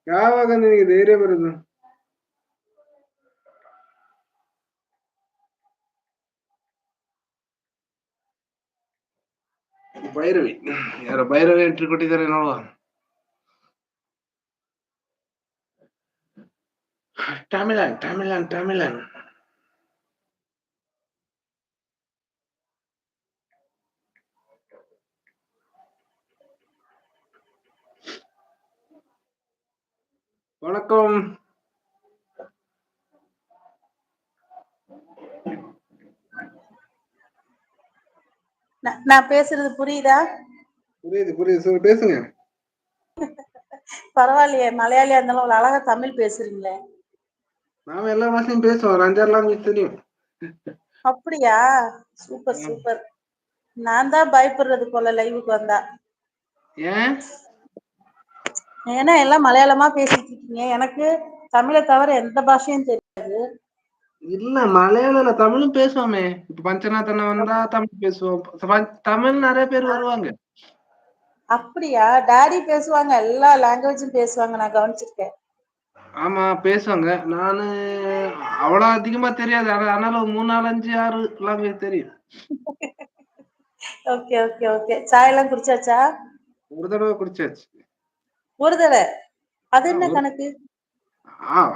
ಯಾವಾಗ ನಿನಗೆ ಧೈರ್ಯ ಬರುದು? ಭೈರವಿ. ಯಾರೋ ಭೈರವಿ ಎಂಟ್ರಿ ಕೊಟ್ಟಿದ್ದಾರೆ ನೋಡುವ. ತಮಿಳನ್. வணக்கம். நான் பேசுறது புரியுதா? புரியுது. சொல்லு, பேசுங்க. பரவாயில்லையே, மலையாளியா இருந்தாலும் அவ்வளவு அழகா தமிழ் பேசுறீங்களே. நாம எல்லா பாஷையும் பேசுவோம். ஒரு 5, 6 லாங்குவேஜ் தெரியும். அப்படியா? சூப்பர். நான் தான் பயப்படுறது போல லைவுக்கு வந்தா. ஏன்? ஏன்னா எல்லாம் மலையாளமா பேசிட்டு இருக்கீங்க. எனக்கு தமிழை தவிர எந்த பாஷையும் தெரியாது. இல்ல மலையாளம்ல தமிழும் பேசுவோமே. இப்ப பஞ்சநாதன் வந்தா தமிழ் பேசுவோம். தமிழ் நிறைய பேர் வருவாங்க. அப்படியா? டாடி பேசுவாங்க, எல்லா லாங்குவேஜும் பேசுவாங்க, நான் கவனிச்சிருக்கேன். ஆமா பேசுவாங்க. நானு அவ்வளவு அதிகமா தெரியாது. ஆனாலும் 3, 4, 5, 6 லாங்குவேஜ் தெரியும். ஓகே. சாய் எல்லாம் குடிச்சாச்சா? ஒரு தடவை குடிச்சாச்சு. ஒரு தடவை? அது என்ன கணக்கு?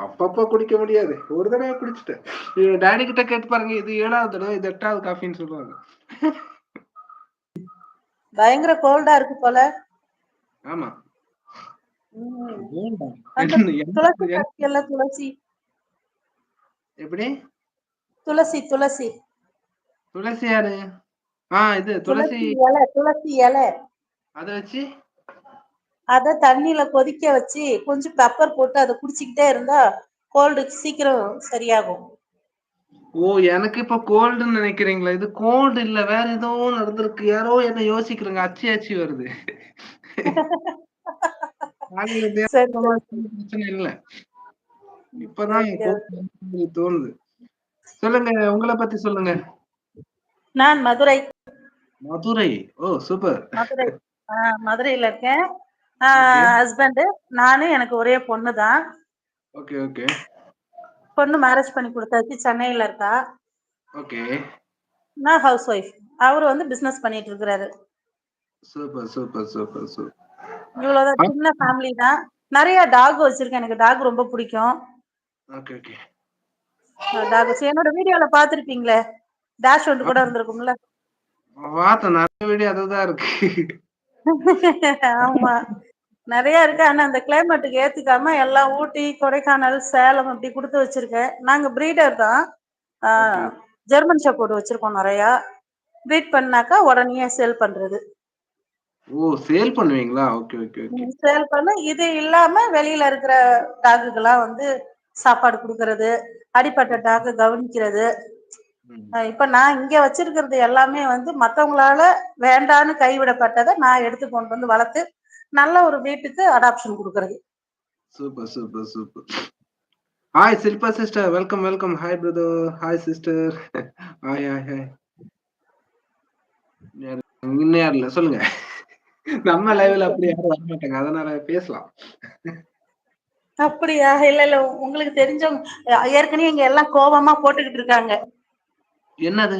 அப்பப்ப குடிக்க முடியாது. ஒரு தடவை குடிச்சிட்டேன். டாடி கிட்ட கேட்டு பாருங்க. இது 7வது தடவை, இது 8வது காஃபின்னு சொல்லுவாங்க. பயங்கர கோல்டா இருக்கு போல. ஆமா. துளசி கட்டியல்ல, துளசி எப்படி? துளசி துளசி யாரு? இது துளசி இலை. அத வச்சு அத தண்ணியில கொதிக்க வச்சு கொஞ்சம் பெப்பர் போட்டு அதை குடிச்சுக்கிட்டே இருந்தா கோல்டு சீக்கிரம் சரியாகும். எனக்கு இப்ப கோல்டுன்னு நினைக்கிறீங்களா? இது கோல்டு இல்ல, வேற ஏதோ நடந்திருக்கு. யாரோ என்ன யோசிக்கிறீங்க. அச்சி வருது. பிரச்சனை இல்ல. இப்பதான் தோணுது. சொல்லுங்க, உங்களை பத்தி சொல்லுங்க. நான் மதுரை. ஓ சூப்பர். மதுரையில இருக்கேன். ஹஸ்பண்ட், நானு, எனக்கு ஒரே பொண்ணு தான். ஓகே. பொண்ணு மேரேஜ் பண்ணி கொடுத்தாச்சு, சென்னையில இருக்கா. ஓகே. நான் ஹவுஸ் ஒய்ஃப். அவரு வந்து பிசினஸ் பண்ணிட்டு இருக்காரு. சூப்பர். இவ்வளவுதான், சின்ன ஃபேமிலி தான். நிறைய டாக் வச்சிருக்கேன். எனக்கு டாக் ரொம்ப பிடிக்கும். ஓகே. டாக் என்னோட வீடியோல பாத்திருப்பீங்களே, டேஷ் ஒன்று கூட இருந்திருக்கும்ல. நிறைய வீடியோ அதுதான் இருக்கு. ஆமா, நிறைய இருக்கு. ஆனா அந்த கிளைமேட்டுக்கு ஏத்துக்காம எல்லாம் ஊட்டி, கொடைக்கானல், சேலம் அப்படி கொடுத்து வச்சிருக்கேன். நாங்க பிரீடர் தான். ஜெர்மன் ஷெப்பர்ட் வச்சிருக்கோம் நிறைய. பிரீட் பண்ணாக்கா உடனே சேல் பண்றது. சேல் பண்ணுவீங்களா? ஓகே. சேல் பண்ண. இது இல்லாம வெளியில இருக்கிற டாக்குக்கெல்லாம் வந்து சாப்பாடு கொடுக்கறது, அடிப்பட்ட டாக்கு கவனிக்கிறது. இப்ப நான் இங்க வச்சிருக்கிறது எல்லாமே வந்து மத்தவங்களால வேண்டான்னு கைவிடப்பட்டதை நான் எடுத்து கொண்டு வந்து வளர்த்து நல்ல ஒரு வீட்டுக்கு அடாப்ஷன் கொடுக்கறது. Super. Hi Shilpa sister, welcome. Hi brother, hi sister. Hi. இன்னும் யாருல சொல்லுங்க. நம்ம லைவ்ல அப்படி யாரும் வர மாட்டாங்க, அதனால பேசலாம். அப்படியா? இல்ல, உங்களுக்கு தெரிஞ்சவங்க ஏற்கனவே இங்க எல்லாம் கோபமா போட்டுக்கிட்டு இருக்காங்க. என்னது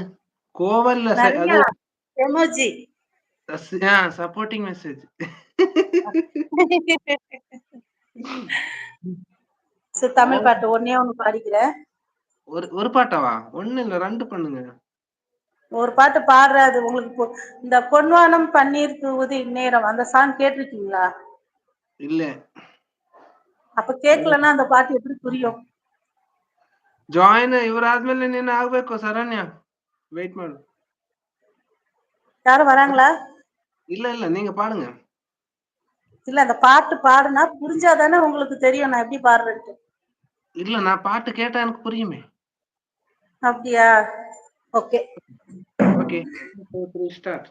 கோவம்? இல்ல, அது எமோஜி, சப்போர்ட்டிங் மெசேஜ். தமிழ் பாட்டு ஒண்ணே ஒண்ணு பாடிக்கிறேன். ஒரு பாட்டாவா? ஒண்ணு இல்ல, 2 பண்ணுங்க. ஒரு பாட்டு பாடுறாது உங்களுக்கு. இந்த பொன்வானம் பன்னீர் தூவுது இந்நேரம், அந்த சாங் கேட்டிருக்கீங்களா? இல்ல. அப்ப கேட்கலன்னா அந்த பாட்டு எப்படி புரியும்? ಜಾಯಿನ್ ಇವರಾದ್ಮೇಲೆ ನೀನು ಆಗ್ಬೇಕು ಸರಣ್ಯ. வெயிட் மாடு. யாரும் வராங்களா? இல்ல நீங்க பாடுங்க. இல்ல, அந்த பாட்டு பாடுனா புரிஞ்சாதானே உங்களுக்கு தெரியும் நான் எப்படி பாடுறேன்ட்டு. இல்ல, நான் பாட்டு கேட்டா எனக்கு புரியுமே. அப்படியா? ஓகே. 2, 3 ஸ்டார்ட்.